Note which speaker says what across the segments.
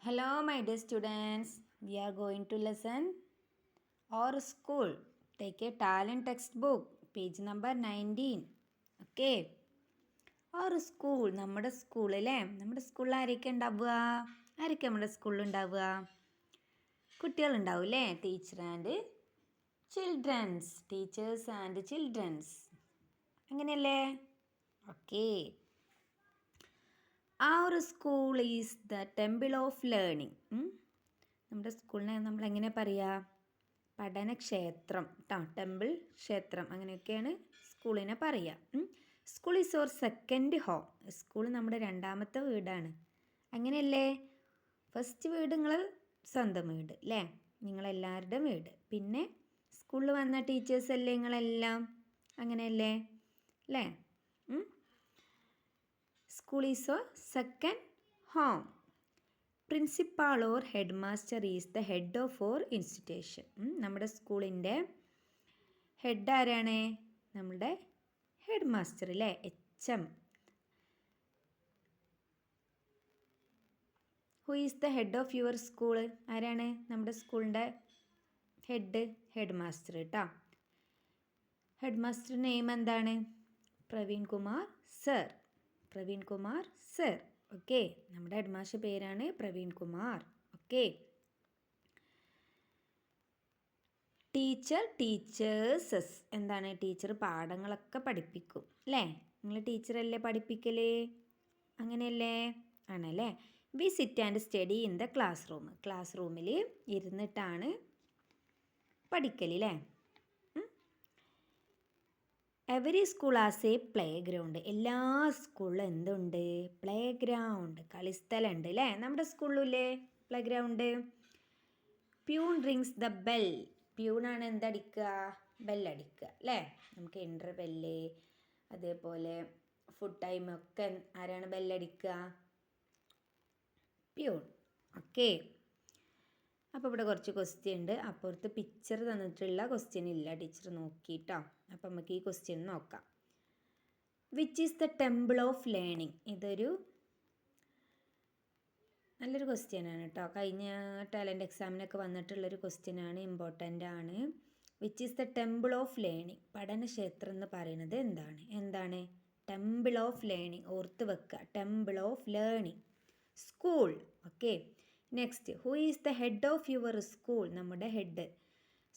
Speaker 1: Hello, my dear students. We are going to lesson Our School. Take a talent textbook, page number 19. Okay. Our School, നമ്മുടെ സ്കൂളിലെ നമ്മുടെ സ്കൂളിൽ ആരൊക്കെ ഉണ്ടാവുക? ആരൊക്കെ നമ്മുടെ സ്കൂളിൽ ഉണ്ടാവുക? കുട്ടികളുണ്ടാവും അല്ലേ? Teacher and children's. Teachers and children's. അങ്ങനെയല്ലേ? Okay. Our school is the temple of learning. നമ്മുടെ സ്കൂളിനെ നമ്മൾ എങ്ങനെ പറയുക? പഠനക്ഷേത്രം കേട്ടോ. ടെമ്പിൾ, ക്ഷേത്രം, അങ്ങനെയൊക്കെയാണ് സ്കൂളിനെ പറയുക. School is our second home. School നമ്മുടെ രണ്ടാമത്തെ വീടാണ്. അങ്ങനെയല്ലേ? ഫസ്റ്റ് വീട് നിങ്ങൾ സ്വന്തം വീട് അല്ലേ? നിങ്ങളെല്ലാവരുടെയും വീട്. പിന്നെ സ്കൂളിൽ വന്ന ടീച്ചേഴ്സ് അല്ലേ നിങ്ങളെല്ലാം? അങ്ങനെയല്ലേ അല്ലേ? School is our second home. Principal or head master is the head of or institution. നമ്മുടെ സ്കൂളിൻ്റെ ഹെഡ് ആരാണ്? നമ്മുടെ ഹെഡ് മാസ്റ്റർ അല്ലേ? HM. Who is the head of your school? ആരാണ് നമ്മുടെ സ്കൂളിൻ്റെ ഹെഡ് മാസ്റ്റർ കേട്ടോ. ഹെഡ് മാസ്റ്റർ നെയിം എന്താണ്? Praveen Kumar sir. Praveen Kumar sir. Okay. നമ്മുടെ ഹെഡ് മാസ്റ്റർ പേരാണ് പ്രവീൺ കുമാർ. ഓക്കെ. ടീച്ചേഴ്സസ് എന്താണ്? ടീച്ചർ പാഠങ്ങളൊക്കെ പഠിപ്പിക്കും അല്ലേ? നിങ്ങൾ ടീച്ചറല്ലേ പഠിപ്പിക്കലേ? അങ്ങനെയല്ലേ? ആണല്ലേ? We sit and study in the classroom. ക്ലാസ് റൂമിൽ ഇരുന്നിട്ടാണ് പഠിക്കലല്ലേ? Every school has a playground. എല്ലാ സ്കൂളിലും എന്തുണ്ട്? പ്ലേ ഗ്രൗണ്ട്, കളിസ്ഥലമുണ്ട് അല്ലേ? നമ്മുടെ സ്കൂളിലില്ലേ playground? Peon rings the bell. പ്യൂണാണ് എന്തടിക്കുക? ബെല്ലടിക്കുക അല്ലേ? നമുക്ക് ഇൻ്റർവെല്ല്, അതേപോലെ ഫുഡ് ടൈമൊക്കെ ആരാണ് ബെല്ലടിക്കുക? പ്യൂൺ. ഓക്കെ. അപ്പോൾ ഇവിടെ കുറച്ച് ക്വസ്റ്റ്യൻ ഉണ്ട്. അപ്പുറത്ത് പിക്ചർ തന്നിട്ടുള്ള ക്വസ്റ്റ്യൻ ഇല്ല, ടീച്ചർ നോക്കിയിട്ടോ. അപ്പം നമുക്ക് ഈ ക്വസ്റ്റ്യൻ നോക്കാം. Which is the temple of learning? ഇതൊരു നല്ലൊരു ക്വസ്റ്റ്യൻ ആണ് കേട്ടോ. കഴിഞ്ഞ ടാലൻറ്റ് എക്സാമിനൊക്കെ വന്നിട്ടുള്ളൊരു ക്വസ്റ്റ്യൻ ആണ്, ഇമ്പോർട്ടൻ്റ് ആണ്. Which is the temple of learning? പഠനക്ഷേത്രം എന്ന് പറയുന്നത് എന്താണ്? Temple of learning. ഓർത്ത് വെക്കുക, temple of learning. School. Okay. Next, who is the head of your school? നമ്മുടെ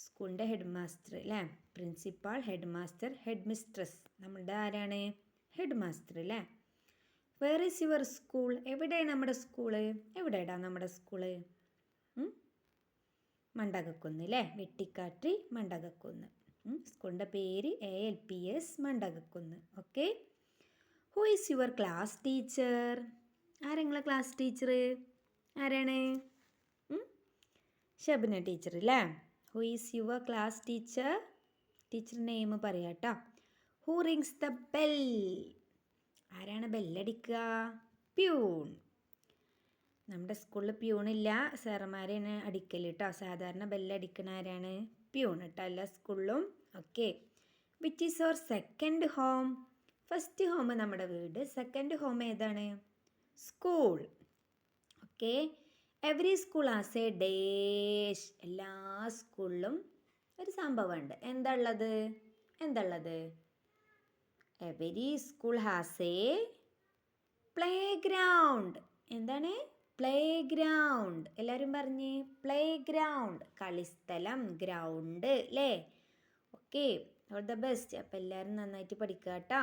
Speaker 1: സ്കൂളിൻ്റെ ഹെഡ് മാസ്റ്റർ അല്ലേ? Principal, headmaster, headmistress. നമ്മളുടെ ആരാണ്? ഹെഡ് മാസ്റ്റർ അല്ലേ? Where is your school? എവിടെയാണ് നമ്മുടെ സ്കൂള്? എവിടെയാടാ നമ്മുടെ സ്കൂള്? മണ്ടകക്കുന്ന് അല്ലേ? വെട്ടിക്കാട്ടി മണ്ടകക്കുന്ന്. സ്കൂളിൻ്റെ പേര് ALPS Mandakakkunnu. Okay. Who is your class teacher? ആരെങ്ങളെ ക്ലാസ് ടീച്ചർ? ആരാണ്? ഷബ്ന ടീച്ചർ അല്ലേ? Who is your class teacher? Teacher name പറയാം കേട്ടോ. Who rings the bell? ആരാണ് ബെല്ലടിക്കുക? പ്യൂൺ. നമ്മുടെ സ്കൂളിൽ പ്യൂണില്ല, സാറന്മാരെയാണ് അടിക്കൽ കേട്ടോ. സാധാരണ ബെല്ലടിക്കണ ആരാണ്? പ്യൂൺ കേട്ടോ, എല്ലാ സ്കൂളിലും. Okay. Which is our second home? First home നമ്മുടെ വീട്, സെക്കൻഡ് ഹോം ഏതാണ്? School. Okay. Every school has a dash. എല്ലാ സ്കൂളിലും ഒരു സംഭവമുണ്ട്. എന്താ ഉള്ളത്? Every school has a playground. എന്താണ്? Playground. എല്ലാവരും പറഞ്ഞ് പ്ലേ ഗ്രൗണ്ട്, കളിസ്ഥലം, ഗ്രൗണ്ട് അല്ലേ? ഓക്കെ. All the best. അപ്പോൾ എല്ലാവരും നന്നായിട്ട് പഠിക്കുക കേട്ടോ.